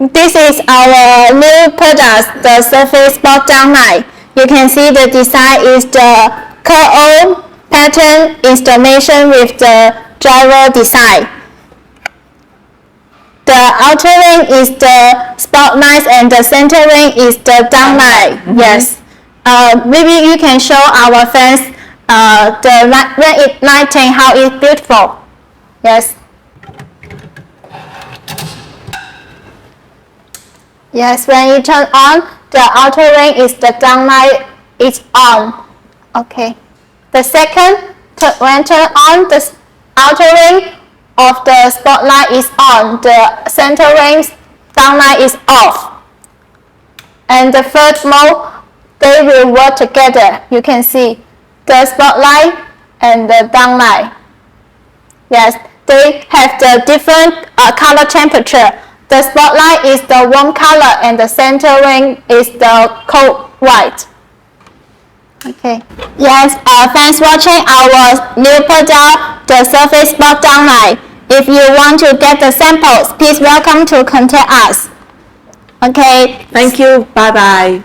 This is our new product, the surface spot downlight. You can see the design is the curl pattern installation with the driver design. The outer ring is the spotlight and the center ring is the downlight. Yes. Maybe you can show our fans when it's lighting how it's beautiful. Yes. Yes, when you turn on, the outer ring is the downlight is on. Okay. The second, when turn on, the outer ring of the spotlight is on. The center ring downlight is off. And the third mode, they will work together. You can see the spotlight and the downlight. Yes, they have the different color temperature. The spotlight is the warm color and the center ring is the cold white. Okay. Yes, thanks for watching our new product, the surface spot downlight. If you want to get the samples, please welcome to contact us. Okay. Thank you. Bye bye.